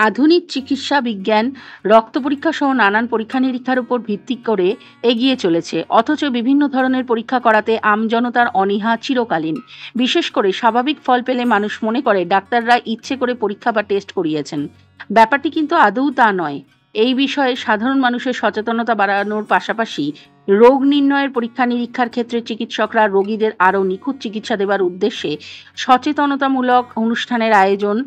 আধুনিক চিকিৎসা বিজ্ঞান রক্ত পরীক্ষা সহ নানান পরীক্ষা-নিরীক্ষার উপর ভিত্তি করে এগিয়ে চলেছে। অথচ বিভিন্ন ধরনের পরীক্ষা করাতে আমজনতার অনীহা চিরকালীন। বিশেষ করে স্বাভাবিক ফল পেলে মানুষ মনে করে ডাক্তাররা ইচ্ছে করে পরীক্ষা বা টেস্ট করিয়েছেন। ব্যাপারটি কিন্তু আদৌ তা নয়। এই বিষয়ে সাধারণ মানুষের সচেতনতা বাড়ানোর পাশাপাশি রোগ নির্ণয়ের পরীক্ষা-নিরীক্ষার ক্ষেত্রে চিকিৎসকরা রোগীদের আরও নিখুঁত চিকিৎসা দেবার উদ্দেশ্যে সচেতনতামূলক অনুষ্ঠানের আয়োজন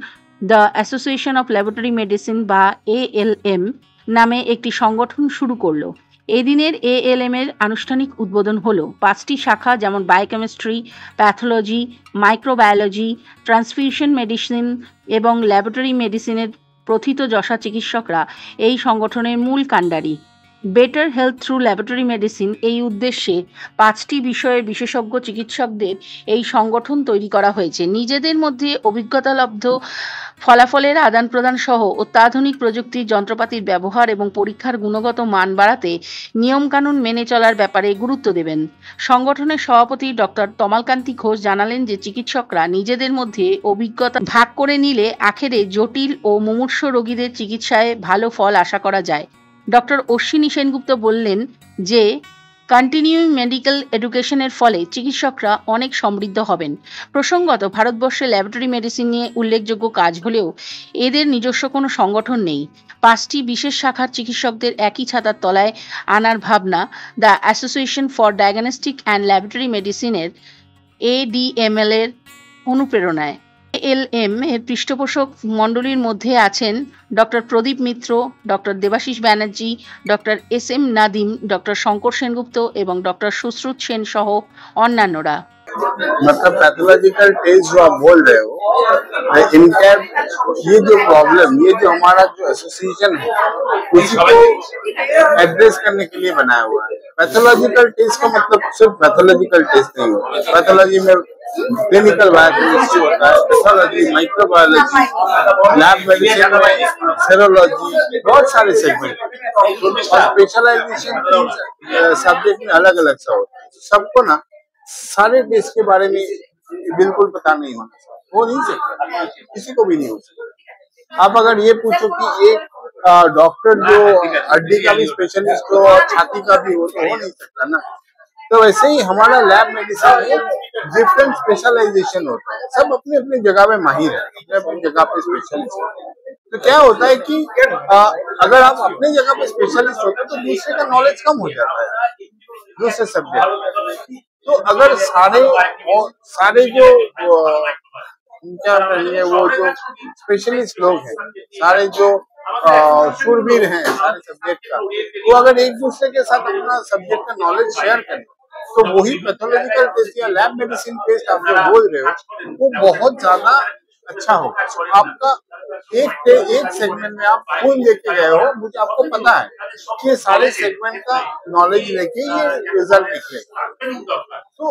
the association of laboratory medicine বা ALM নামে একটি সংগঠন শুরু করলো। এদিনের ALM এর আনুষ্ঠানিক উদ্বোধন হলো। 5টি শাখা যেমন biochemistry, pathology, microbiology, transfusion medicine এবং ল্যাবরেটরি মেডিসিনের প্রথিতযশা চিকিৎসকরা এই সংগঠনের মূল কাণ্ডারি। Better health through laboratory medicine এই উদ্দেশ্যে 5টি বিষয়ের বিশেষজ্ঞ চিকিৎসকদের এই সংগঠন তৈরি করা হয়েছে। নিজেদের মধ্যে অভিজ্ঞতালব্ধ ফলাফলের আদান প্রদান সহ অত্যাধুনিক প্রযুক্তির যন্ত্রপাতির ব্যবহার এবং পরীক্ষার গুণগত মান বাড়াতে নিয়মকানুন মেনে চলার ব্যাপারে গুরুত্ব দেবেন। সংগঠনের সভাপতি ডক্টর তমালকান্তি ঘোষ জানালেন যে চিকিৎসকরা নিজেদের মধ্যে অভিজ্ঞতা ভাগ করে নিলে আখেরে জটিল ও মুমূর্ষ রোগীদের চিকিৎসায় ভালো ফল আশা করা যায়। ডক্টর অশ্বিনী সেনগুপ্ত বললেন যে কন্টিনিউইং মেডিকেল এডুকেশনের ফলে চিকিৎসকরা অনেক সমৃদ্ধ হবেন। প্রসঙ্গত ভারতবর্ষে ল্যাবরেটরি মেডিসিন নিয়ে উল্লেখযোগ্য কাজ হলেও এদের নিজস্ব কোনো সংগঠন নেই। 5টি বিশেষ শাখার চিকিৎসকদের একই ছাতার তলায় আনার ভাবনা the association for diagnostic and laboratory মেডিসিনের ADML এর অনুপ্রেরণায়। ALM এর পৃষ্ঠপোষক মণ্ডলীর মধ্যে আছেন doctor Pradip Mitra, doctor Debashis Banerjee, doctor SM Nadim, doctor Shankar Sengupta এবং ডক্টর সুশ্রুত সেন সহ অন্যান্যরা। मतलब पैथोलॉजिकल टेस्ट जो आप बोल रहे हो, इनका ये जो प्रॉब्लम, ये जो हमारा जो एसोसिएशन है उसी को एड्रेस करने के लिए बनाया हुआ है। पैथोलॉजिकल टेस्ट का मतलब सिर्फ पैथोलॉजिकल टेस्ट नहीं होता। पैथोलॉजी में क्लिनिकल बायोकेमिस्ट्री होता है, पैथोलॉजी, माइक्रोबायोलॉजी, लैब मेडिसिन में सेरोलॉजी, बहुत सारे सेगमेंट और स्पेशलाइजेशन सब्जेक्ट में अलग अलग सा होता है। सबको ना सारे टेस्ट के बारे में बिल्कुल पता नहीं होना चाहिए, हो नहीं सकता, किसी को भी नहीं हो सकता। आप अगर ये पूछो कि एक डॉक्टर जो हड्डी का भी स्पेशलिस्ट हो और छाती का भी हो, तो हो नहीं सकता ना। तो वैसे ही हमारा लैब मेडिसिन में डिफरेंट स्पेशलाइजेशन होता है, सब अपनी अपनी जगह में माहिर है, अपने अपनी जगह पे स्पेशलिस्ट है। तो क्या होता है कि अगर आप अपनी जगह पे स्पेशलिस्ट होते हैं तो दूसरे का नॉलेज कम हो जाता है, दूसरे सब्जेक्ट। तो अगर सारे जो क्या कहेंगे वो जो स्पेशलिस्ट लोग हैं, सारे जो शूरवीर हैं सारे सब्जेक्ट का, वो अगर एक दूसरे के साथ अपना सब्जेक्ट का नॉलेज शेयर करें तो वही पैथोलॉजिकल टेस्ट या लैब मेडिसिन टेस्ट आप जो बोल रहे हो वो बहुत ज्यादा अच्छा होगा। आपका एक सेगमेंट में आप खून लेके गए हो, मुझे आपको पता है कि ये सारे सेगमेंट का नॉलेज लेके ये रिजल्ट निकलेगा। तो